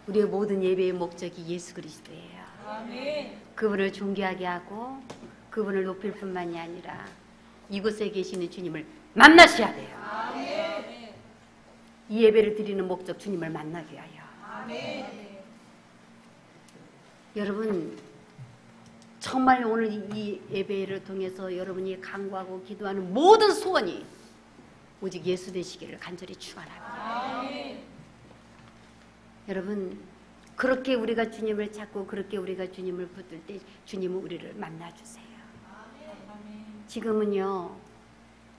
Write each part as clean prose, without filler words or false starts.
우리의 모든 예배의 목적이 예수 그리스도예요. 아멘. 그분을 존귀하게 하고 그분을 높일 뿐만이 아니라 이곳에 계시는 주님을 만나셔야 돼요. 아멘. 이 예배를 드리는 목적, 주님을 만나게 하여. 아멘. 여러분, 정말 오늘 이 예배를 통해서 여러분이 간구하고 기도하는 모든 소원이 오직 예수 되시기를 간절히 축원합니다. 아멘. 여러분, 그렇게 우리가 주님을 찾고 그렇게 우리가 주님을 붙들 때 주님은 우리를 만나주세요. 아멘. 지금은요,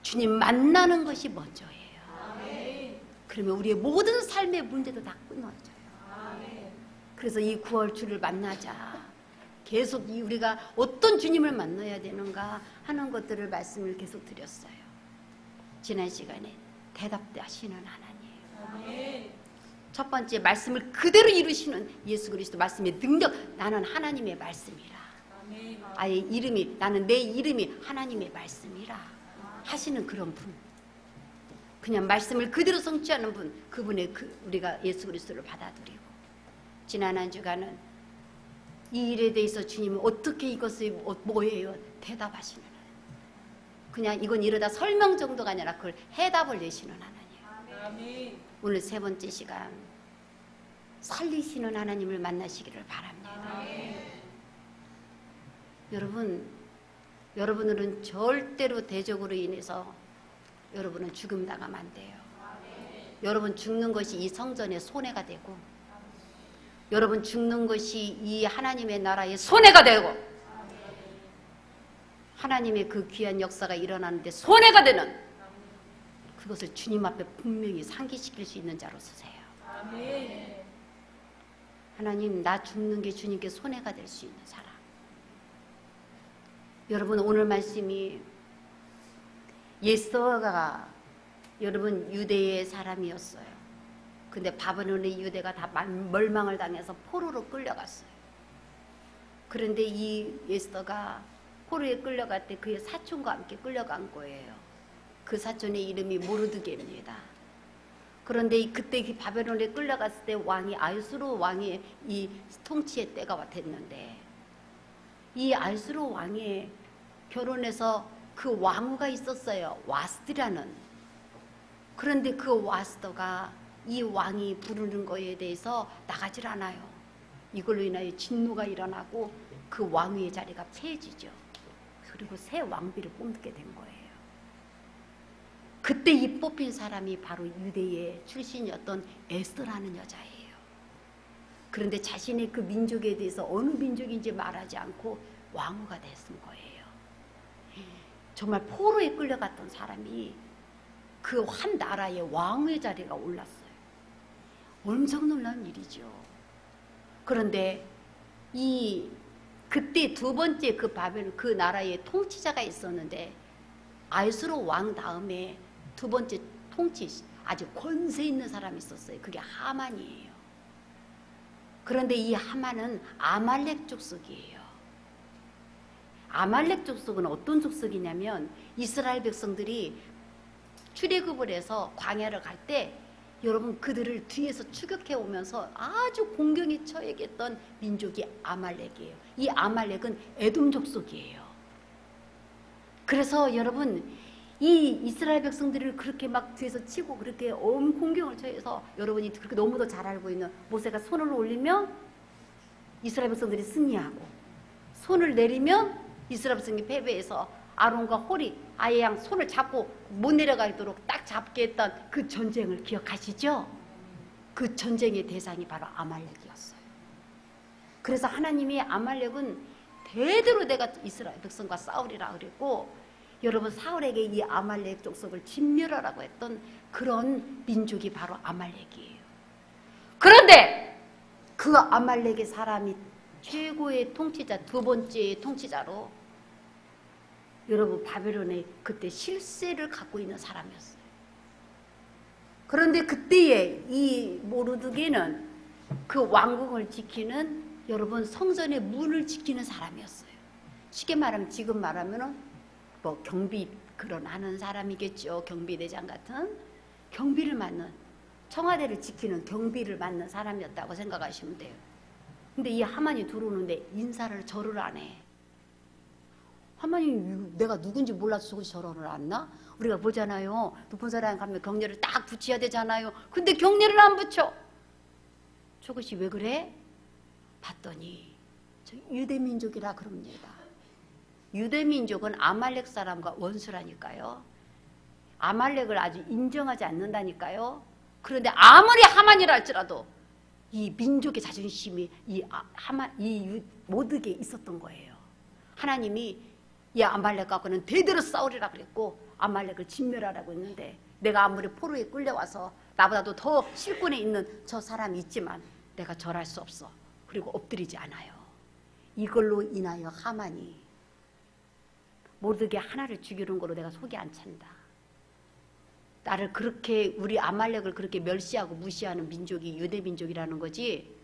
주님 만나는 것이 먼저예요. 아멘. 그러면 우리의 모든 삶의 문제도 다 끊어져요. 아멘. 그래서 이 9월 주를 만나자. 계속 우리가 어떤 주님을 만나야 되는가 하는 것들을 말씀을 계속 드렸어요. 지난 시간에 대답하시는 하나님. 아멘. 첫 번째, 말씀을 그대로 이루시는 예수 그리스도 말씀의 능력. 나는 하나님의 말씀이라. 아멘. 아예 이름이, 나는 내 이름이 하나님의 말씀이라 하시는 그런 분. 그냥 말씀을 그대로 성취하는 분. 그분의 우리가 예수 그리스도를 받아들이고, 지난 한 주간은 이 일에 대해서 주님은 어떻게 이것이 뭐예요? 대답하시는 하나님. 그냥 이건 이러다 설명 정도가 아니라 그걸 해답을 내시는 하나님. 아멘. 오늘 세 번째 시간, 살리시는 하나님을 만나시기를 바랍니다. 아멘. 여러분들은 절대로 대적으로 인해서 여러분은 죽음 당하면 안 돼요. 여러분 죽는 것이 이 성전의 손해가 되고, 여러분 죽는 것이 이 하나님의 나라의 손해가 되고, 하나님의 그 귀한 역사가 일어나는데 손해가 되는 그것을 주님 앞에 분명히 상기시킬 수 있는 자로 서세요. 아멘. 하나님, 나 죽는 게 주님께 손해가 될 수 있는 사람. 여러분, 오늘 말씀이 에스더가 여러분 유대의 사람이었어요. 근데 바벨론의 유대가 다 멸망을 당해서 포로로 끌려갔어요. 그런데 이 에스더가 포로에 끌려갈 때 그의 사촌과 함께 끌려간 거예요. 그 사촌의 이름이 모르드게입니다. 그런데 그때 바벨론에 끌려갔을 때 왕이 아수르 왕의 이 통치의 때가 됐는데, 이 아수르 왕의 결혼해서 그 왕후가 있었어요. 와스드라는. 그런데 그 와스더가 이 왕이 부르는 거에 대해서 나가질 않아요. 이걸로 인하여 진노가 일어나고 그 왕위의 자리가 폐해지죠. 그리고 새 왕비를 뽑게 된 거예요. 그때 이 뽑힌 사람이 바로 유대의 출신이었던 에스더라는 여자예요. 그런데 자신의 그 민족에 대해서 어느 민족인지 말하지 않고 왕후가 됐은 거예요. 정말 포로에 끌려갔던 사람이 그 한 나라의 왕의 자리가 올랐어요. 엄청 놀라운 일이죠. 그런데 그때 두 번째 그 바벨 그 나라의 통치자가 있었는데, 아수르 왕 다음에 두 번째 통치 아주 권세 있는 사람이 있었어요. 그게 하만이에요. 그런데 이 하만은 아말렉 족속이에요. 아말렉 족속은 어떤 족속이냐면, 이스라엘 백성들이 출애굽을 해서 광야를 갈 때 여러분 그들을 뒤에서 추격해 오면서 아주 공경에 처해겠던 민족이 아말렉이에요. 이 아말렉은 에돔 족속이에요. 그래서 여러분 이 이스라엘 백성들을 그렇게 막 뒤에서 치고 그렇게 공경을 처해서, 여러분이 그렇게 너무도 잘 알고 있는 모세가 손을 올리면 이스라엘 백성들이 승리하고, 손을 내리면 이스라엘 백성이 패배해서 아론과 홀이 아예 양 손을 잡고 못 내려가도록 딱 잡게 했던 그 전쟁을 기억하시죠? 그 전쟁의 대상이 바로 아말렉이었어요. 그래서 하나님이 아말렉은 대대로 내가 이스라엘 백성과 싸우리라 그랬고, 여러분 사울에게 이 아말렉 족속을 진멸하라고 했던 그런 민족이 바로 아말렉이에요. 그런데 그 아말렉의 사람이 최고의 통치자, 두 번째 통치자로 여러분 바벨론에 그때 실세를 갖고 있는 사람이었어요. 그런데 그때에 이 모르드게는 그 왕궁을 지키는, 여러분 성전의 문을 지키는 사람이었어요. 쉽게 말하면 지금 말하면은 뭐 경비 그런 하는 사람이겠죠. 경비대장 같은 경비를 맡는 청와대를 지키는 경비를 맡는 사람이었다고 생각하시면 돼요. 근데 이 하만이 들어오는데 인사를 절을 안 해. 하만이 내가 누군지 몰라서 저것이 절을 안 나? 우리가 보잖아요. 높은 사람 가면 경례를 딱 붙여야 되잖아요. 근데 경례를 안 붙여. 저것이 왜 그래? 봤더니 저 유대민족이라 그럽니다. 유대민족은 아말렉 사람과 원수라니까요. 아말렉을 아주 인정하지 않는다니까요. 그런데 아무리 하만이라 할지라도 이 민족의 자존심이 이 모드게 있었던 거예요. 하나님이 이 아말렉 갖고는 대대로 싸우리라 그랬고 아말렉을 진멸하라고 했는데 내가 아무리 포로에 끌려와서 나보다도 더 실권에 있는 저 사람이 있지만 내가 절할 수 없어. 그리고 엎드리지 않아요. 이걸로 인하여 하만이 모르게 하나를 죽이는 거로 내가 속이 안 찬다. 나를 그렇게 우리 아말렉을 그렇게 멸시하고 무시하는 민족이 유대민족이라는 거지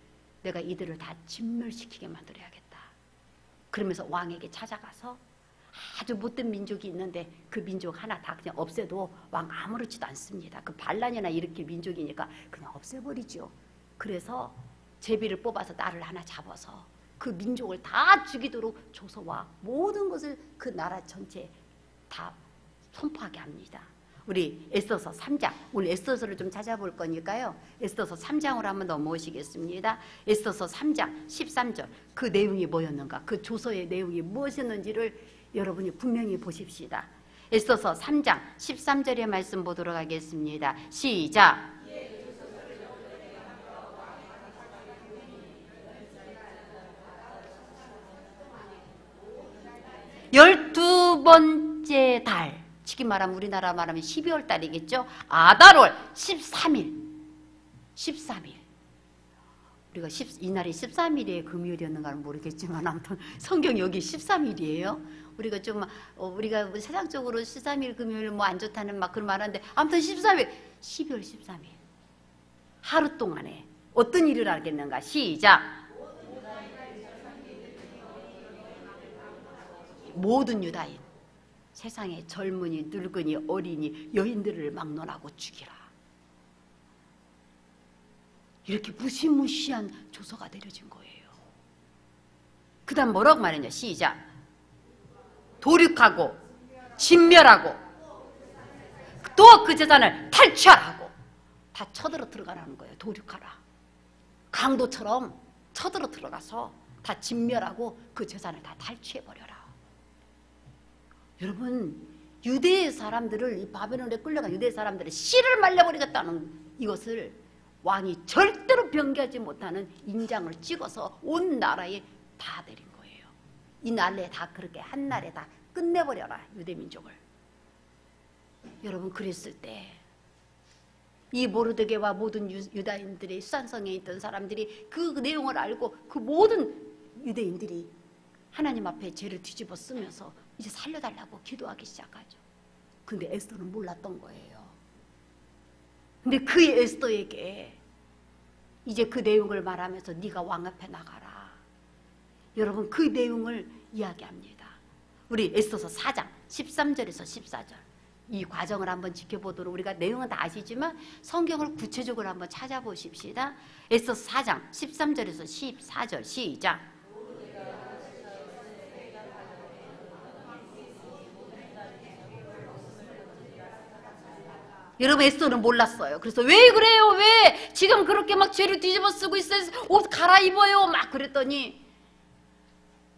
내가 이들을 다 진멸시키게 만들어야겠다. 그러면서 왕에게 찾아가서 아주 못된 민족이 있는데 그 민족 하나 다 그냥 없애도 왕 아무렇지도 않습니다. 그 반란이나 일으킬 민족이니까 그냥 없애버리죠. 그래서 제비를 뽑아서 나를 하나 잡아서 그 민족을 다 죽이도록 조서와 모든 것을 그 나라 전체에 다 선포하게 합니다. 우리 에스더서 3장, 오늘 에스더서를 좀 찾아볼 거니까요. 에스더서 3장으로 한번 넘어오시겠습니다. 에스더서 3장 13절 그 내용이 뭐였는가, 그 조서의 내용이 무엇이었는지를 여러분이 분명히 보십시다. 에스더서 3장 13절의 말씀 보도록 하겠습니다. 시작. 12번째 달, 지금 말하면 우리나라 말하면 12월 달이겠죠. 아달월 13일. 우리가 이날이 13일에 금요일이었는가는 모르겠지만 아무튼 성경 여기 13일이에요. 우리가 좀 우리가 세상적으로 13일 금요일 뭐 안 좋다는 막 그런 말하는데 아무튼 13일 12월 13일 하루 동안에 어떤 일을 하겠는가. 시작. 모든 유다인, 세상의 젊은이, 늙은이, 어린이, 여인들을 막론하고 죽이라. 이렇게 무시무시한 조서가 내려진 거예요. 그 다음 뭐라고 말했냐. 시작. 도륙하고 진멸하고 또 그 재산을 탈취하라고. 다 쳐들어 들어가라는 거예요. 도륙하라. 강도처럼 쳐들어 들어가서 다 진멸하고 그 재산을 다 탈취해버려라. 여러분, 유대의 사람들을, 이 바벨론에 끌려간 유대의 사람들을 씨를 말려버리겠다는 이것을 왕이 절대로 변개하지 못하는 인장을 찍어서 온 나라에 다 내린 거예요. 이 날에 다 그렇게 한 날에 다 끝내버려라, 유대민족을. 여러분, 그랬을 때 이 모르드게와 모든 유다인들의 수산성에 있던 사람들이 그 내용을 알고 그 모든 유대인들이 하나님 앞에 죄를 뒤집어 쓰면서 이제 살려달라고 기도하기 시작하죠. 근데 에스더는 몰랐던 거예요. 근데 그 에스더에게 이제 그 내용을 말하면서 네가 왕 앞에 나가라. 여러분, 그 내용을 이야기합니다. 우리 에스더서 4장 13절에서 14절 이 과정을 한번 지켜보도록, 우리가 내용은 다 아시지만 성경을 구체적으로 한번 찾아보십시다. 에스더서 4장 13절에서 14절 시작. 여러분, 에스더는 몰랐어요. 그래서 왜 그래요? 왜 지금 그렇게 막 죄를 뒤집어 쓰고 있어요? 옷 갈아입어요. 막 그랬더니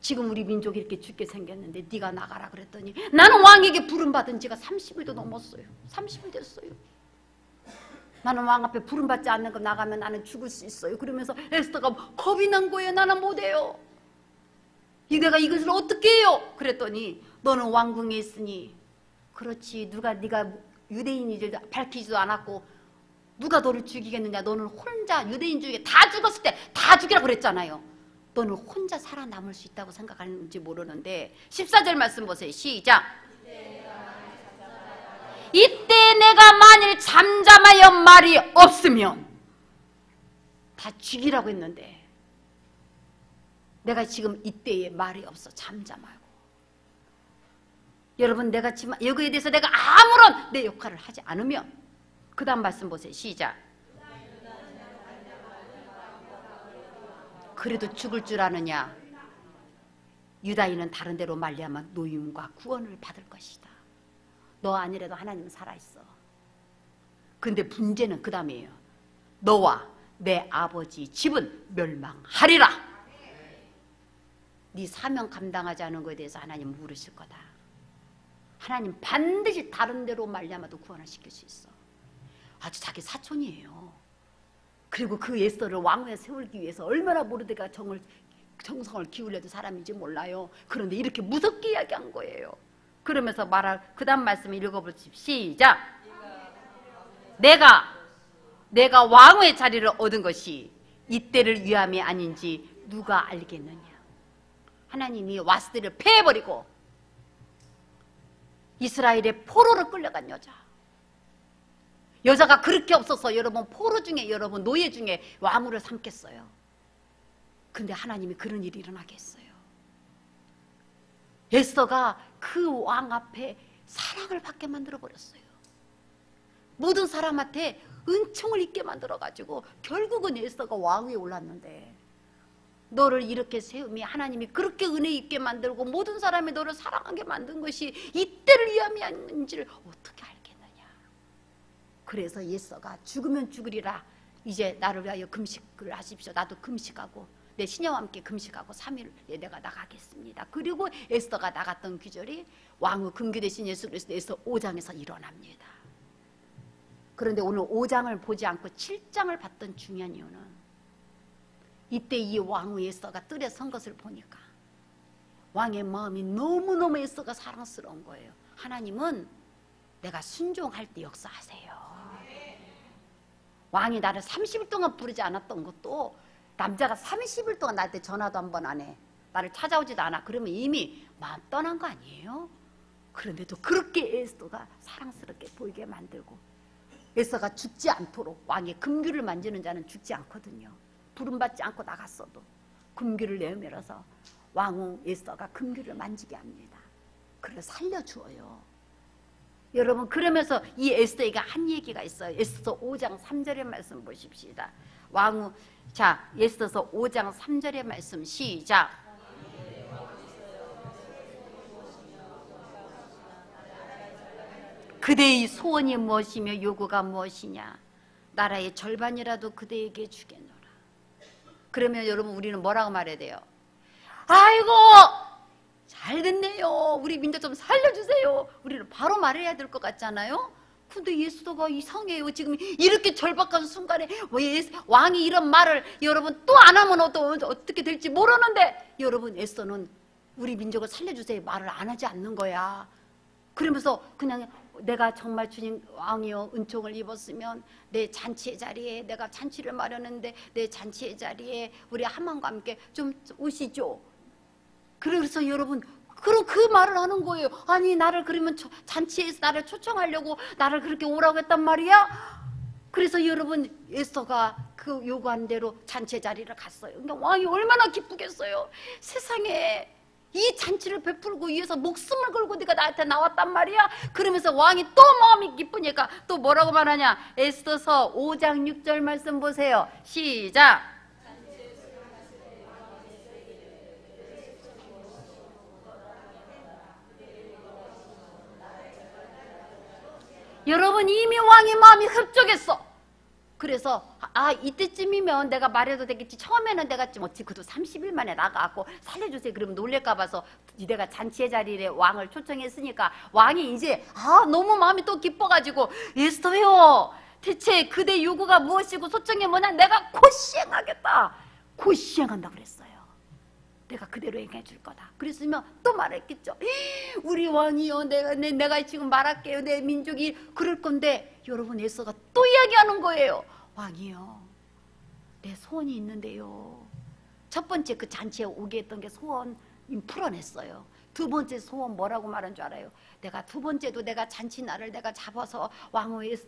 지금 우리 민족이 이렇게 죽게 생겼는데 네가 나가라 그랬더니 나는 왕에게 부름받은 지가 30일도 넘었어요. 30일 됐어요. 나는 왕 앞에 부름받지 않는 거 나가면 나는 죽을 수 있어요. 그러면서 에스더가 겁이 난 거예요. 나는 못해요. 내가 이것을 어떻게 해요? 그랬더니 너는 왕궁에 있으니 그렇지. 네가 유대인이들 밝히지도 않았고 누가 너를 죽이겠느냐. 너는 혼자 유대인 중에 다 죽었을 때 다 죽이라고 그랬잖아요. 너는 혼자 살아남을 수 있다고 생각하는지 모르는데 14절 말씀 보세요. 시작. 이때 내가 만일 잠잠하여 말이 없으면 다 죽이라고 했는데 내가 지금 이때에 말이 없어. 잠잠하고. 여러분, 내가 지금 여기에 대해서 내가 아무런 내 역할을 하지 않으면 그 다음 말씀 보세요. 시작. 그래도 죽을 줄 아느냐? 유다인은 다른 데로 말미암아 노임과 구원을 받을 것이다. 너 아니라도 하나님은 살아있어. 근데 문제는 그 다음이에요. 너와 내 아버지 집은 멸망하리라. 네 사명 감당하지 않은 것에 대해서 하나님 물으실 거다. 하나님 반드시 다른 데로 말미암아도 구원을 시킬 수 있어. 아주 자기 사촌이에요. 그리고 그 에스더를 왕위에 세우기 위해서 얼마나 모르드가 정성을 기울여도 사람인지 몰라요. 그런데 이렇게 무섭게 이야기한 거예요. 그러면서 말할 그 다음 말씀 읽어보십시오. 시작. 내가 왕의 자리를 얻은 것이 이때를 위함이 아닌지 누가 알겠느냐. 하나님이 와스들을 패해버리고 이스라엘의 포로로 끌려간 여자가 그렇게 없어서 여러분 포로 중에 여러분 노예 중에 왕후를 삼겠어요. 근데 하나님이 그런 일이 일어나게 했어요. 에스더가 그 왕 앞에 사랑을 받게 만들어 버렸어요. 모든 사람한테 은총을 입게 만들어가지고 결국은 에스더가 왕위에 올랐는데, 너를 이렇게 세움이 하나님이 그렇게 은혜 있게 만들고 모든 사람이 너를 사랑하게 만든 것이 이때를 위함이 아닌지를 어떻게 알겠느냐. 그래서 에스더가 죽으면 죽으리라. 이제 나를 위하여 금식을 하십시오. 나도 금식하고 내 신녀와 함께 금식하고 3일에 내가 나가겠습니다. 그리고 에스더가 나갔던 귀절이 왕후 금규 대신 예수 그리스도 에스더 5장에서 일어납니다. 그런데 오늘 5장을 보지 않고 7장을 봤던 중요한 이유는 이때 이 왕후 에스더가 뜰에 선 것을 보니까 왕의 마음이 너무너무 에스더가 사랑스러운 거예요. 하나님은 내가 순종할 때 역사하세요. 왕이 나를 30일 동안 부르지 않았던 것도, 남자가 30일 동안 나한테 전화도 한 번 안 해, 나를 찾아오지도 않아, 그러면 이미 마음 떠난 거 아니에요? 그런데도 그렇게 에스더가 사랑스럽게 보이게 만들고, 에스더가 죽지 않도록, 왕의 금규를 만지는 자는 죽지 않거든요. 부름받지 않고 나갔어도 금규를 내밀어서 왕후 에스더가 금규를 만지게 합니다. 그를 살려주어요. 여러분, 그러면서 이 에스더가 한 얘기가 있어요. 에스더 5장 3절의 말씀 보십시다. 왕후, 자, 에스더서 5장 3절의 말씀 시작. 그대의 소원이 무엇이며 요구가 무엇이냐. 나라의 절반이라도 그대에게 주겠노라. 그러면 여러분, 우리는 뭐라고 말해야 돼요? 아이고 잘 됐네요, 우리 민족 좀 살려주세요. 우리는 바로 말해야 될 것 같잖아요. 근데 예수도가 이상해요. 지금 이렇게 절박한 순간에 왕이 이런 말을 여러분 또 안 하면 어떻게 될지 모르는데, 여러분 에스더는 우리 민족을 살려주세요 말을 안 하지 않는 거야. 그러면서 그냥 내가 정말 주님 왕이여 은총을 입었으면 내 잔치의 자리에, 내가 잔치를 마련했는데 내 잔치의 자리에 우리 하만과 함께 좀 오시죠. 그래서 여러분 그럼 그 말을 하는 거예요. 아니 나를 그러면 잔치에서 나를 초청하려고 나를 그렇게 오라고 했단 말이야. 그래서 여러분 에스더가 그 요구한 대로 잔치 자리를 갔어요. 그러니까 왕이 얼마나 기쁘겠어요. 세상에 이 잔치를 베풀고 위해서 목숨을 걸고 네가 나한테 나왔단 말이야. 그러면서 왕이 또 마음이 기쁘니까 또 뭐라고 말하냐. 에스더서 5장 6절 말씀 보세요. 시작. 여러분 이미 왕의 마음이 흡족했어. 그래서 이때쯤이면 내가 말해도 되겠지. 처음에는 내가 좀 어찌 그도 30일 만에 나가고 살려주세요 그러면 놀랄까 봐서 내가 잔치의 자리에 왕을 초청했으니까 왕이 이제 너무 마음이 또 기뻐가지고 에스더요 대체 그대 요구가 무엇이고 소청이 뭐냐. 내가 곧 시행하겠다. 곧 시행한다고 그랬어요. 내가 그대로 행해 줄 거다. 그랬으면 또 말했겠죠. 우리 왕이요 내가 지금 말할게요. 내 민족이 그럴 건데, 여러분 에스더가 또 이야기하는 거예요. 왕이요 내 소원이 있는데요. 첫 번째 그 잔치에 오게 했던 게 소원 풀어냈어요. 두 번째 소원 뭐라고 말한 줄 알아요? 내가 두 번째도 내가 잔치 날을 내가 잡아서 왕을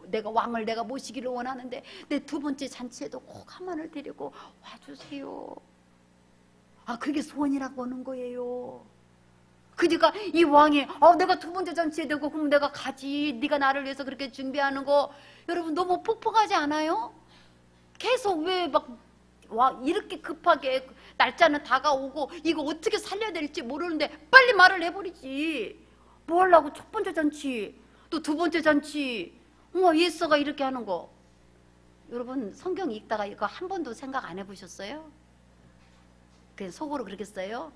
내가 모시기를 원하는데 내 두 번째 잔치에도 꼭 하만을 데리고 와주세요. 그게 소원이라고 하는 거예요. 그러니까 이 왕이 내가 두 번째 잔치에 되고 그럼 내가 가지. 네가 나를 위해서 그렇게 준비하는 거 여러분 너무 폭폭하지 않아요? 계속 왜 막 와 이렇게 급하게 날짜는 다가오고 이거 어떻게 살려야 될지 모르는데 빨리 말을 해버리지. 뭐 하려고 첫 번째 잔치 또 두 번째 잔치 예서가 이렇게 하는 거. 여러분 성경 읽다가 이거 한 번도 생각 안 해보셨어요? 그냥 속으로 그렇게 써요?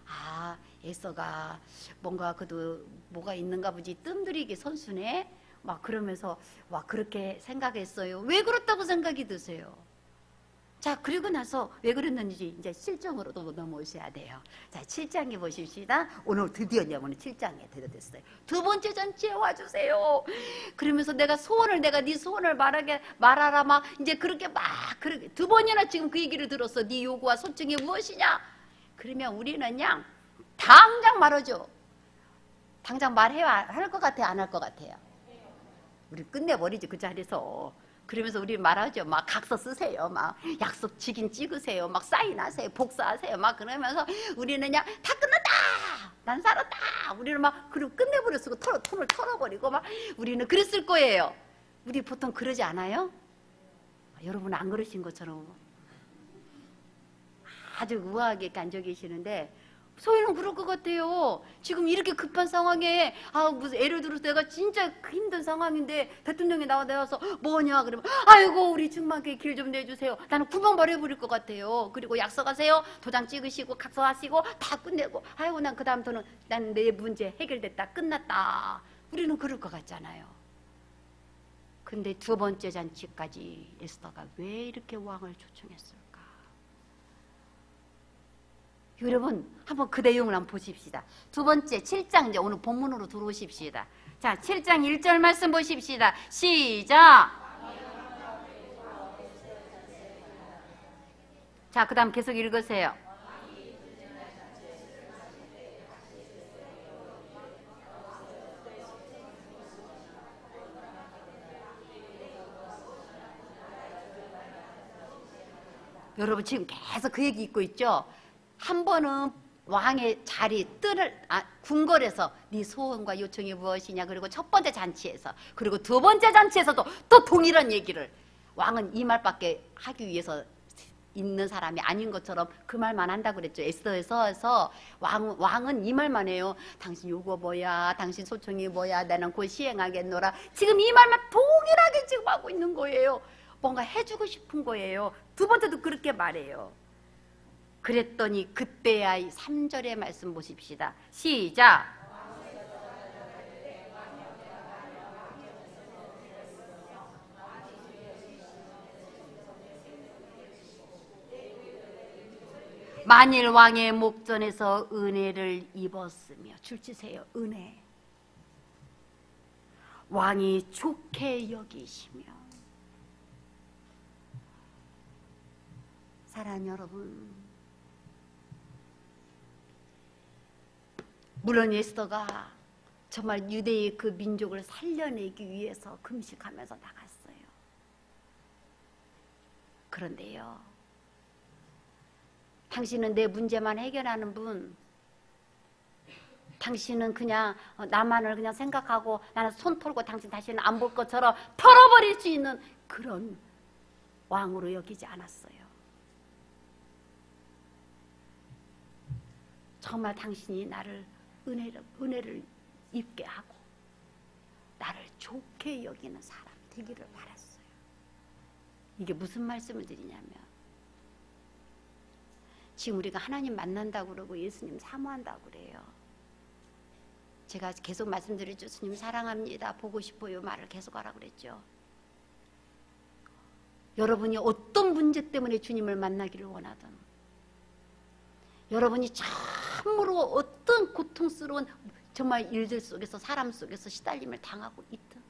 아 에서가 뭔가 그래도 뭐가 있는가 보지, 뜸들이기 선수네 막 그러면서 와 그렇게 생각했어요. 왜 그렇다고 생각이 드세요? 자 그리고 나서 왜 그랬는지 이제 7장으로도 넘어오셔야 돼요. 자 7장에 보십시다. 오늘 드디어 이제 오늘 7장에 들어댔어요. 두 번째 잔치에 와주세요. 그러면서 내가 네 소원을 말하라 막 이제 그렇게 막 그렇게 두 번이나 지금 그 얘기를 들었어. 네 요구와 소청이 무엇이냐? 그러면 우리는 그냥 당장 말하죠. 당장 말해야 할 것 같아요? 안 할 것 같아요? 우리 끝내버리지 그 자리에서. 그러면서 우리 말하죠. 막 각서 쓰세요. 막 약속 지긴 찍으세요. 막 사인하세요. 복사하세요. 막 그러면서 우리는 그냥 다 끝났다. 난 살았다. 우리는 막 그리고 끝내버렸어. 톤을 털어버리고 막 우리는 그랬을 거예요. 우리 보통 그러지 않아요? 여러분 안 그러신 것처럼 아주 우아하게 앉아 계시는데 소희는 그럴 것 같아요. 지금 이렇게 급한 상황에 무슨 예를 들어서 내가 진짜 힘든 상황인데 대통령이 나와서 뭐냐 그러면 아이고 우리 중마께 길 좀 내주세요. 나는 구멍 버려버릴 것 같아요. 그리고 약속하세요. 도장 찍으시고 각서하시고 다 끝내고 아이고 난 그 다음부터는 난 내 문제 해결됐다 끝났다. 우리는 그럴 것 같잖아요. 근데 두 번째 잔치까지 에스더가 왜 이렇게 왕을 초청했을까? 여러분 한번 그 내용을 한번 보십시다. 두 번째 7장 이제 오늘 본문으로 들어오십시다. 자 7장 1절 말씀 보십시다. 시작. 자 그 다음 계속 읽으세요. 여러분 지금 계속 그 얘기 있고 있죠. 한 번은 왕의 자리 궁궐에서 네 소원과 요청이 무엇이냐. 그리고 첫 번째 잔치에서 그리고 두 번째 잔치에서도 또 동일한 얘기를. 왕은 이 말밖에 하기 위해서 있는 사람이 아닌 것처럼 그 말만 한다고 그랬죠. 에스더에서 왕은 이 말만 해요. 당신 요구 뭐야, 당신 소청이 뭐야, 나는 곧 시행하겠노라. 지금 이 말만 동일하게 지금 하고 있는 거예요. 뭔가 해주고 싶은 거예요. 두 번째도 그렇게 말해요. 그랬더니 그때야 3절의 말씀 보십시다. 시작. 만일 왕의 목전에서 은혜를 입었으며 줄치세요. 은혜. 왕이 좋게 여기시며. 사랑하는 여러분, 물론 에스더가 정말 유대의 그 민족을 살려내기 위해서 금식하면서 나갔어요. 그런데요, 당신은 내 문제만 해결하는 분, 당신은 그냥 나만을 그냥 생각하고 나는 손 털고 당신 다시는 안 볼 것처럼 털어버릴 수 있는 그런 왕으로 여기지 않았어요. 정말 당신이 나를 은혜를 입게 하고 나를 좋게 여기는 사람 되기를 바랐어요. 이게 무슨 말씀을 드리냐면, 지금 우리가 하나님 만난다고 그러고 예수님 사모한다고 그래요. 제가 계속 말씀드렸죠. 주님 사랑합니다, 보고 싶어요 말을 계속 하라고 그랬죠. 여러분이 어떤 문제 때문에 주님을 만나기를 원하든, 여러분이 참으로 어떤 고통스러운 정말 일들 속에서 사람 속에서 시달림을 당하고 있든,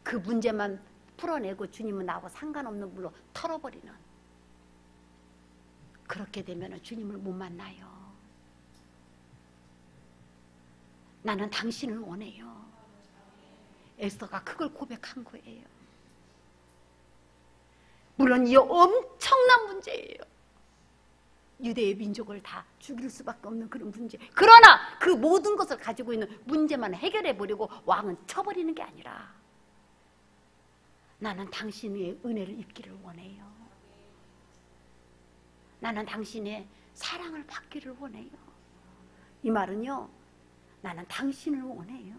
그 문제만 풀어내고 주님은 나하고 상관없는 물로 털어버리는, 그렇게 되면 주님을 못 만나요. 나는 당신을 원해요. 에스더가 그걸 고백한 거예요. 물론 이 엄청난 문제예요. 유대의 민족을 다 죽일 수밖에 없는 그런 문제. 그러나 그 모든 것을 가지고 있는 문제만 해결해버리고 왕은 쳐버리는 게 아니라, 나는 당신의 은혜를 입기를 원해요. 나는 당신의 사랑을 받기를 원해요. 이 말은요, 나는 당신을 원해요.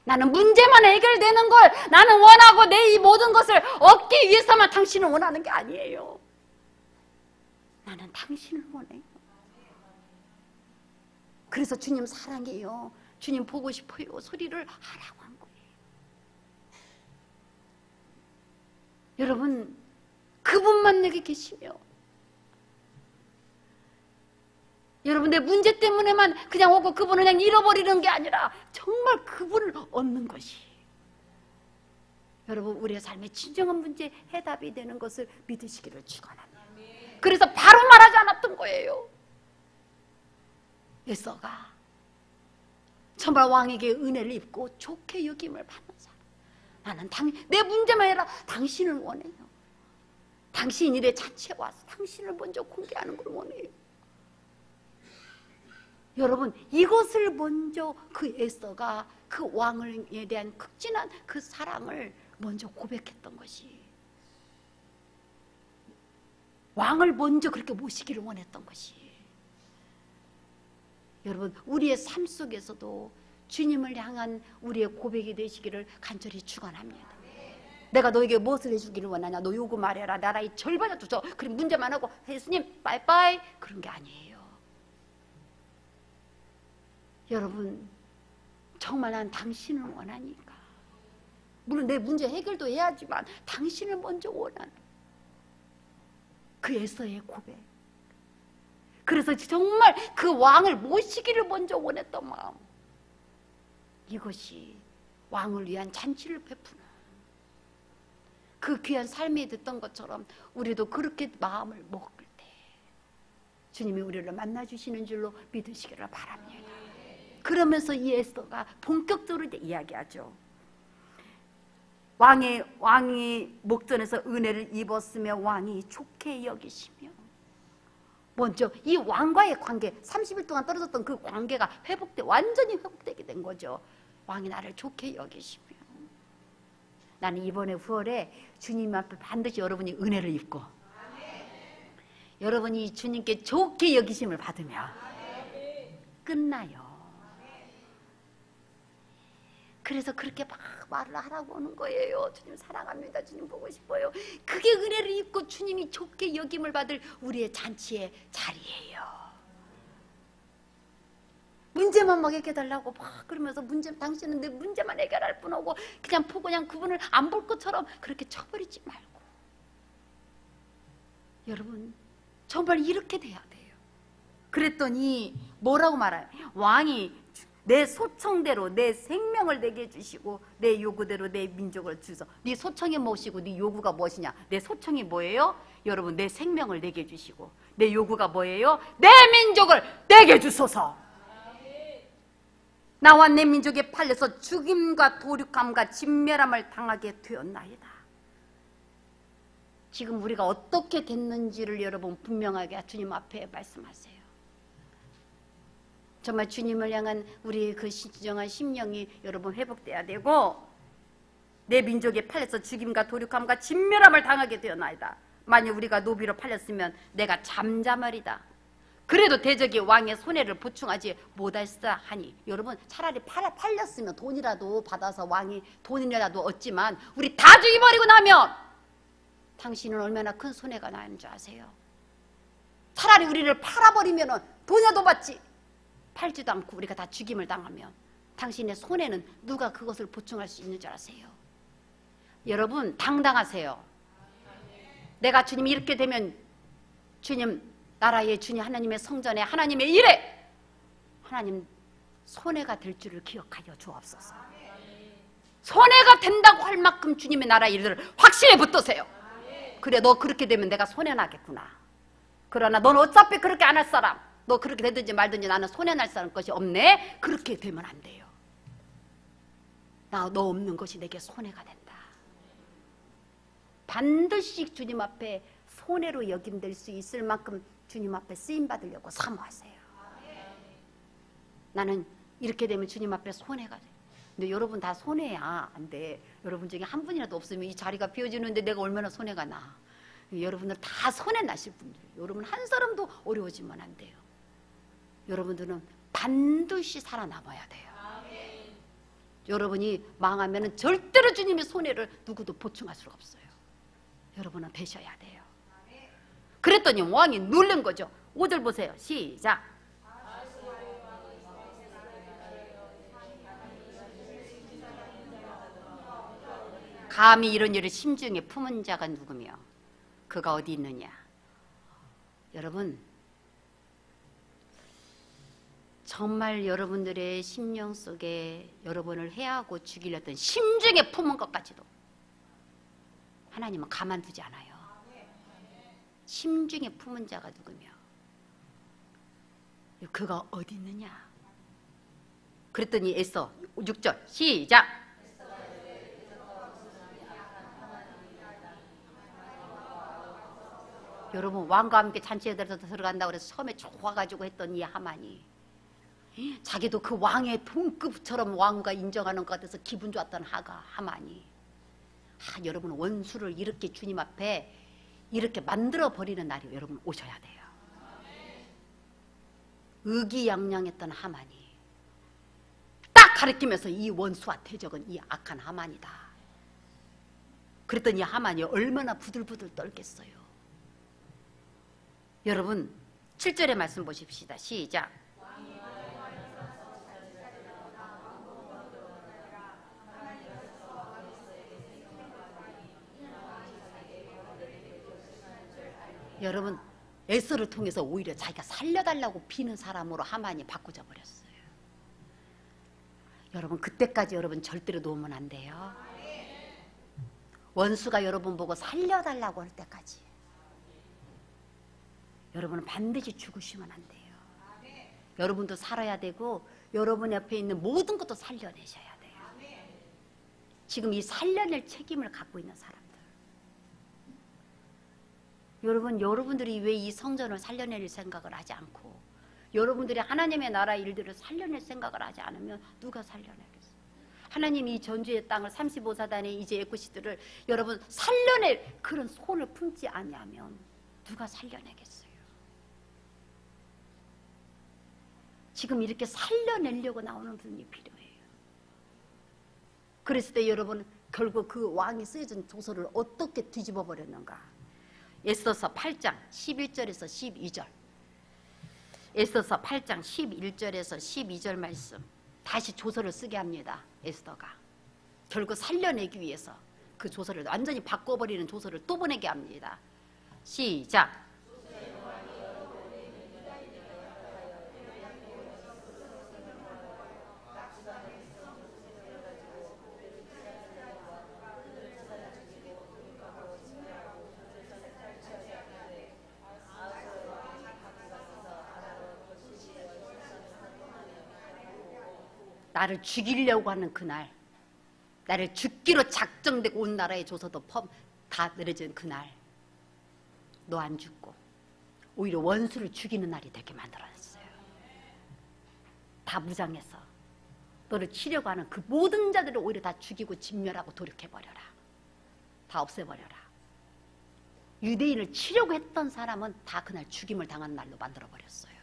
나는 문제만 해결되는 걸 나는 원하고 내 이 모든 것을 얻기 위해서만 당신을 원하는 게 아니에요. 나는 당신을 원해요. 그래서 주님 사랑해요, 주님 보고 싶어요 소리를 하라고 한 거예요. 여러분, 그분만 내게 계시며, 여러분 내 문제 때문에만 그냥 오고 그분을 그냥 잃어버리는 게 아니라 정말 그분을 얻는 것이, 여러분 우리의 삶의 진정한 문제 해답이 되는 것을 믿으시기를 축원합니다. 그래서 바로 말하지 않았던 거예요. 에서가 정말 왕에게 은혜를 입고 좋게 여김을 받는 사람, 나는 내 문제만 아니라 당신을 원해요. 당신 일에 자체에 와서 당신을 먼저 공개하는 걸 원해요. 여러분, 이것을 먼저 그 에서가 그 왕에 대한 극진한 그 사랑을 먼저 고백했던 것이, 왕을 먼저 그렇게 모시기를 원했던 것이, 여러분 우리의 삶 속에서도 주님을 향한 우리의 고백이 되시기를 간절히 축원합니다. 내가 너에게 무엇을 해주기를 원하냐, 너 요구 말해라, 나라의 절반을 주소, 그럼 문제만 하고 예수님 빠이빠이, 그런 게 아니에요. 여러분, 정말 난 당신을 원하니까, 물론 내 문제 해결도 해야지만 당신을 먼저 원하는 그 에서의 고백. 그래서 정말 그 왕을 모시기를 먼저 원했던 마음, 이것이 왕을 위한 잔치를 베푸는 그 귀한 삶이 됐던 것처럼 우리도 그렇게 마음을 먹을 때 주님이 우리를 만나주시는 줄로 믿으시기를 바랍니다. 그러면서 이 에스더가 본격적으로 이제 이야기하죠. 왕이 목전에서 은혜를 입었으며 왕이 좋게 여기시며, 먼저 이 왕과의 관계, 30일 동안 떨어졌던 그 관계가 완전히 회복되게 된 거죠. 왕이 나를 좋게 여기시며, 나는 이번에 9월에 주님 앞에 반드시 여러분이 은혜를 입고 여러분이 주님께 좋게 여기심을 받으며 끝나요. 그래서 그렇게 막 말을 하라고 하는 거예요. 주님 사랑합니다, 주님 보고 싶어요. 그게 은혜를 입고 주님이 좋게 여김을 받을 우리의 잔치의 자리예요. 문제만 막 해결달라고 막 그러면서 당신은 내 문제만 해결할 뿐이고 그냥 보고 그냥 그분을 안 볼 것처럼 그렇게 쳐버리지 말고, 여러분 정말 이렇게 돼야 돼요. 그랬더니 뭐라고 말해요? 왕이 내 소청대로 내 생명을 내게 주시고 내 요구대로 내 민족을 주소. 네 소청이 무엇이고 네 요구가 무엇이냐? 내 소청이 뭐예요? 여러분, 내 생명을 내게 주시고 내 요구가 뭐예요? 내 민족을 내게 주소서. 나와 내 민족에 팔려서 죽임과 도륙함과 진멸함을 당하게 되었나이다. 지금 우리가 어떻게 됐는지를 여러분 분명하게 주님 앞에 말씀하세요. 정말 주님을 향한 우리의 그 진정한 심령이 여러분 회복돼야 되고, 내 민족에 팔려서 죽임과 도륙함과 진멸함을 당하게 되었나이다. 만약 우리가 노비로 팔렸으면 내가 잠잠하리다. 그래도 대적이 왕의 손해를 보충하지 못하시다 하니, 여러분 차라리 팔렸으면 돈이라도 받아서 왕이 돈이라도 얻지만 우리 다 죽여버리고 나면 당신은 얼마나 큰 손해가 나는 줄 아세요? 차라리 우리를 팔아버리면 돈이라도 받지, 팔지도 않고 우리가 다 죽임을 당하면 당신의 손해는 누가 그것을 보충할 수 있는 줄 아세요? 여러분 당당하세요. 내가 주님이 이렇게 되면 주님 나라의 주님 하나님의 성전에 하나님의 일에 하나님 손해가 될 줄을 기억하여 주옵소서. 손해가 된다고 할 만큼 주님의 나라의 일들을 확실히 붙드세요. 그래, 너 그렇게 되면 내가 손해나겠구나. 그러나 넌 어차피 그렇게 안 할 사람, 너 그렇게 되든지 말든지 나는 손해날 사람 것이 없네. 그렇게 되면 안 돼요. 너 없는 것이 내게 손해가 된다. 반드시 주님 앞에 손해로 여김될 수 있을 만큼 주님 앞에 쓰임받으려고 사모하세요. 나는 이렇게 되면 주님 앞에 손해가 돼. 근데 여러분 다 손해야 안 돼. 여러분 중에 한 분이라도 없으면 이 자리가 비워지는데 내가 얼마나 손해가 나. 여러분들 다 손에 나실 분들, 여러분 한 사람도 어려워지면 안 돼요. 여러분들은 반드시 살아남아야 돼요. 여러분이 망하면 절대로 주님의 손해를 누구도 보충할 수가 없어요. 여러분은 되셔야 돼요. 그랬더니 왕이 놀란 거죠. 5절 보세요. 시작. 감히 이런 일을 심중에 품은 자가 누구며 그가 어디 있느냐. 여러분, 정말 여러분들의 심령 속에 여러분을 해하고 죽이려 했던 심중에 품은 것까지도 하나님은 가만두지 않아요. 심중에 품은 자가 누구며 그가 어디 있느냐. 그랬더니 에스더 6절 시작. 여러분, 왕과 함께 잔치에 들어간다고 해서 처음에 좋아가지고 했던 이 하만이 자기도 그 왕의 동급처럼 왕과 인정하는 것 같아서 기분 좋았던 하만이 여러분, 원수를 이렇게 주님 앞에 이렇게 만들어버리는 날이 여러분 오셔야 돼요. 의기양양했던 하만이 딱 가리키면서 이 원수와 대적은 이 악한 하만이다. 그랬더니 하만이 얼마나 부들부들 떨겠어요. 여러분 7절의 말씀 보십시다. 시작. 여러분, 에스더를 통해서 오히려 자기가 살려달라고 비는 사람으로 하만이 바꾸져 버렸어요. 여러분, 그때까지 여러분 절대로 놓으면 안 돼요. 원수가 여러분 보고 살려달라고 할 때까지 여러분은 반드시 죽으시면 안 돼요. 여러분도 살아야 되고 여러분 옆에 있는 모든 것도 살려내셔야 돼요. 지금 이 살려낼 책임을 갖고 있는 사람들, 여러분들이 왜 이 성전을 살려낼 생각을 하지 않고 여러분들이 하나님의 나라 일들을 살려낼 생각을 하지 않으면 누가 살려내겠어요? 하나님이 이 전주의 땅을 35사단의 이제 에쿠시들을 여러분 살려낼 그런 손을 품지 않으면 누가 살려내겠어요? 지금 이렇게 살려내려고 나오는 분이 필요해요. 그랬을 때 여러분 결국 그 왕이 쓰여진 조서를 어떻게 뒤집어 버렸는가? 에스더서 8장 11절에서 12절, 에스더서 8장 11절에서 12절 말씀, 다시 조서를 쓰게 합니다. 에스더가 결국 살려내기 위해서 그 조서를 완전히 바꿔버리는 조서를 또 보내게 합니다. 시작. 나를 죽이려고 하는 그날, 나를 죽기로 작정되고 온 나라의 조서도 다 내려진 그날, 너 안 죽고 오히려 원수를 죽이는 날이 되게 만들어냈어요. 다 무장해서 너를 치려고 하는 그 모든 자들을 오히려 다 죽이고 진멸하고 돌이켜버려라. 다 없애버려라. 유대인을 치려고 했던 사람은 다 그날 죽임을 당하는 날로 만들어버렸어요.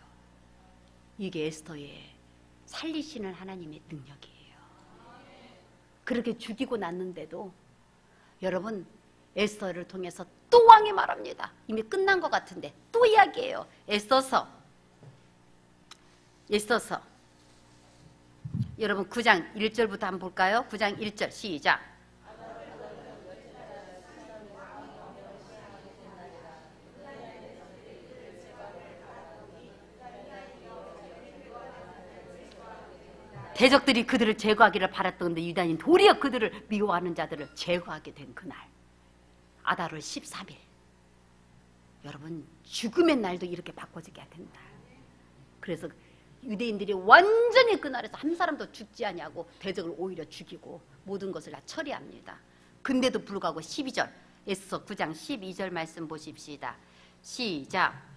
이게 에스더의 살리시는 하나님의 능력이에요. 그렇게 죽이고 났는데도 여러분 에스더를 통해서 또 왕이 말합니다. 이미 끝난 것 같은데 또 이야기해요. 에스더서 여러분 9장 1절부터 한번 볼까요? 9장 1절 시작. 대적들이 그들을 제거하기를 바랐던데 유다인 도리어 그들을 미워하는 자들을 제거하게 된 그날, 아달월 13일, 여러분 죽음의 날도 이렇게 바꿔지게 된다. 그래서 유대인들이 완전히 그날에서 한 사람도 죽지 아니하고 대적을 오히려 죽이고 모든 것을 다 처리합니다. 근데도 불구하고 12절, 에스더 9장 12절 말씀 보십시다. 시작.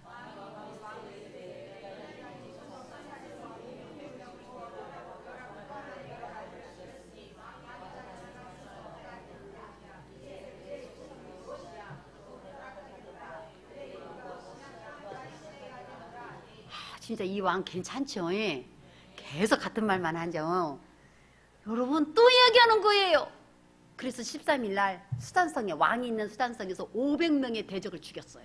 진짜 이 왕 괜찮죠? 예? 계속 같은 말만 하죠. 여러분 또 이야기하는 거예요. 그래서 13일 날 수단성에, 왕이 있는 수단성에서 500명의 대적을 죽였어요.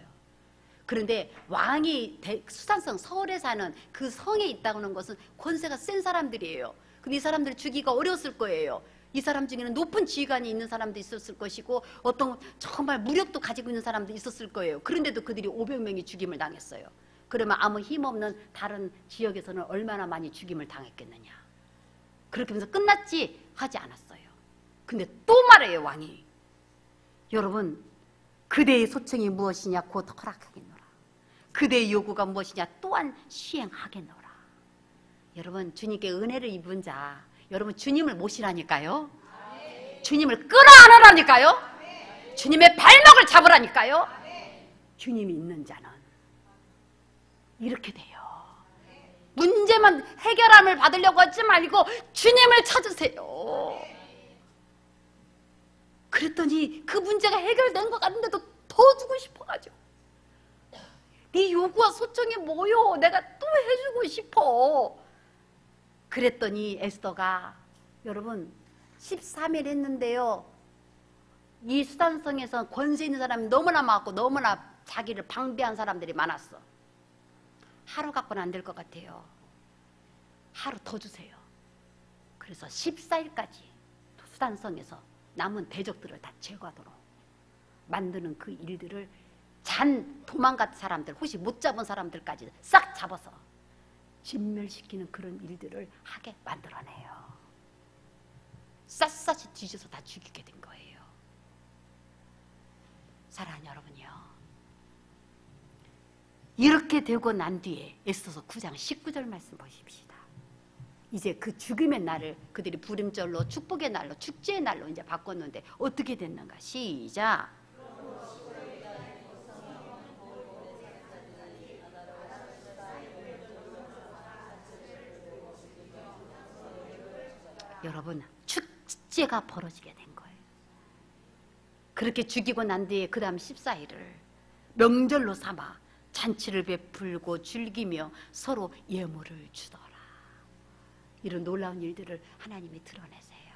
그런데 왕이 수단성, 서울에 사는 그 성에 있다고 하는 것은 권세가 센 사람들이에요. 근데 이 사람들을 죽이기가 어려웠을 거예요. 이 사람 중에는 높은 지휘관이 있는 사람도 있었을 것이고 어떤 정말 무력도 가지고 있는 사람도 있었을 거예요. 그런데도 그들이 500명이 죽임을 당했어요. 그러면 아무 힘없는 다른 지역에서는 얼마나 많이 죽임을 당했겠느냐. 그렇게 하면서 끝났지 하지 않았어요. 근데 또 말해요, 왕이. 여러분, 그대의 소청이 무엇이냐 곧 허락하겠노라. 그대의 요구가 무엇이냐 또한 시행하겠노라. 여러분, 주님께 은혜를 입은 자, 여러분 주님을 모시라니까요. 주님을 끌어안으라니까요. 주님의 발목을 잡으라니까요. 주님이 있는 자는 이렇게 돼요. 문제만 해결함을 받으려고 하지 말고 주님을 찾으세요. 그랬더니 그 문제가 해결된 것 같은데도 더 주고 싶어가지고, 네 요구와 소청이 뭐요? 내가 또 해주고 싶어. 그랬더니 에스더가, 여러분 13일 했는데요, 이 수단성에서 권세 있는 사람이 너무나 많고 너무나 자기를 방비한 사람들이 많았어. 하루 갖고는 안 될 것 같아요. 하루 더 주세요. 그래서 14일까지 수단성에서 남은 대적들을 다 제거하도록 만드는 그 일들을 도망간 사람들, 혹시 못 잡은 사람들까지 싹 잡아서 진멸시키는 그런 일들을 하게 만들어내요. 샅샅이 뒤져서 다 죽이게 된 거예요. 사랑하는 여러분이요, 이렇게 되고 난 뒤에 에스더서 9장 19절 말씀 보십시다. 이제 그 죽음의 날을 그들이 부름절로, 축복의 날로, 축제의 날로 이제 바꿨는데 어떻게 됐는가? 시작. 여러분, 축제가 벌어지게 된 거예요. 그렇게 죽이고 난 뒤에 그 다음 14일을 명절로 삼아 잔치를 베풀고 즐기며 서로 예물을 주더라. 이런 놀라운 일들을 하나님이 드러내세요.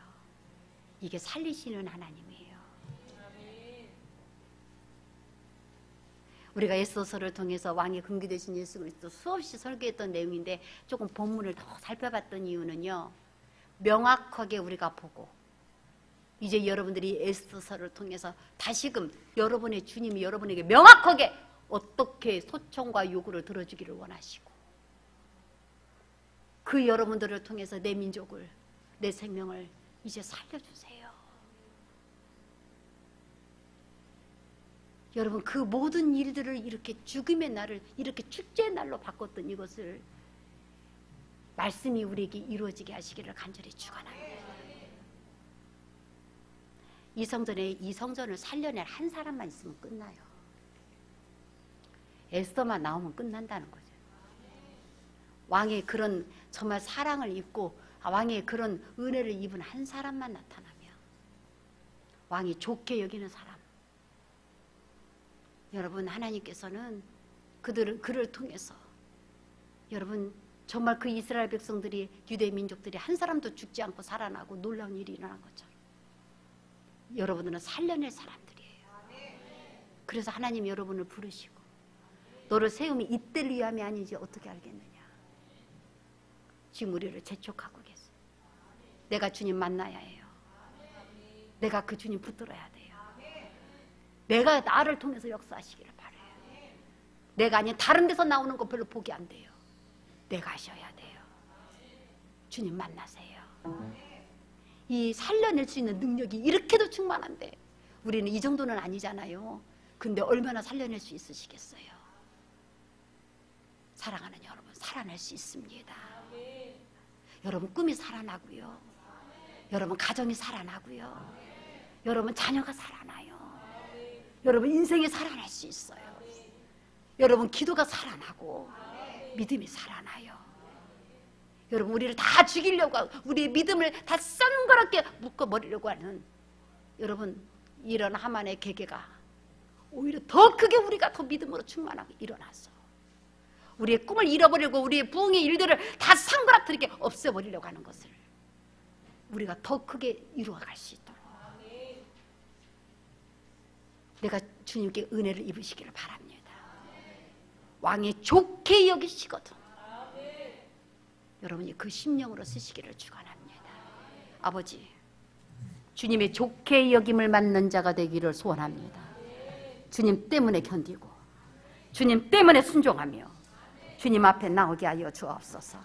이게 살리시는 하나님이에요. 우리가 에스더서를 통해서 왕의 근기 되신 예수 그리스도 수없이 설교했던 내용인데 조금 본문을 더 살펴봤던 이유는요, 명확하게 우리가 보고 이제 여러분들이 에스더서를 통해서 다시금 여러분의 주님이 여러분에게 명확하게 어떻게 소청과 요구를 들어주기를 원하시고, 그 여러분들을 통해서 내 민족을, 내 생명을 이제 살려주세요. 여러분, 그 모든 일들을 이렇게 죽음의 날을 이렇게 축제의 날로 바꿨던 이것을 말씀이 우리에게 이루어지게 하시기를 간절히 축원합니다. 이 성전을 살려낼 한 사람만 있으면 끝나요. 에스더만 나오면 끝난다는 거죠. 왕의 그런 정말 사랑을 입고 왕의 그런 은혜를 입은 한 사람만 나타나면, 왕이 좋게 여기는 사람, 여러분 하나님께서는 그를 통해서 여러분 정말 그 이스라엘 백성들이, 유대 민족들이 한 사람도 죽지 않고 살아나고 놀라운 일이 일어난 것처럼 여러분들은 살려낼 사람들이에요. 그래서 하나님 여러분을 부르시고 너를 세움이 이때를 위함이 아니지 어떻게 알겠느냐. 지금 우리를 재촉하고 계세요. 내가 주님 만나야 해요. 내가 그 주님 붙들어야 돼요. 내가 나를 통해서 역사하시기를 바라요. 내가 아닌 다른 데서 나오는 거 별로 보기 안 돼요. 내가 하셔야 돼요. 주님 만나세요. 이 살려낼 수 있는 능력이 이렇게도 충만한데 우리는 이 정도는 아니잖아요. 근데 얼마나 살려낼 수 있으시겠어요? 사랑하는 여러분, 살아낼 수 있습니다. 여러분 꿈이 살아나고요. 여러분 가정이 살아나고요. 여러분 자녀가 살아나요. 여러분 인생이 살아날 수 있어요. 여러분 기도가 살아나고 믿음이 살아나요. 여러분 우리를 다 죽이려고 하고 우리의 믿음을 다 썬거럽게 묶어버리려고 하는 여러분 이런 하만의 계계가 오히려 더 크게 우리가 더 믿음으로 충만하게 일어나서 우리의 꿈을 잃어버리고 우리의 부흥의 일들을 다 상그라뜨리게 없애버리려고 하는 것을 우리가 더 크게 이루어갈 수 있도록 내가 주님께 은혜를 입으시기를 바랍니다. 왕이 좋게 여기시거든 여러분이 그 심령으로 쓰시기를 축원합니다. 아버지, 주님의 좋게 여김을 받는 자가 되기를 소원합니다. 주님 때문에 견디고 주님 때문에 순종하며 주님 앞에 나오게 하여 주옵소서.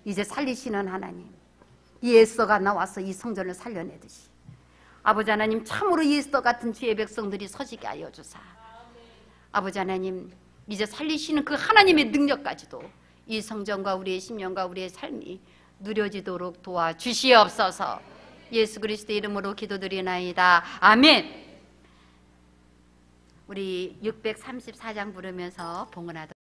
이제 살리시는 하나님, 이 에스더가 나와서 이 성전을 살려내듯이 아버지 하나님, 참으로 이 에스더 같은 주의 백성들이 서지게 하여 주사, 아버지 하나님, 이제 살리시는 그 하나님의 능력까지도 이 성전과 우리의 심령과 우리의 삶이 누려지도록 도와주시옵소서. 예수 그리스도의 이름으로 기도드리나이다. 아멘. 우리 634장 부르면서 봉헌하도록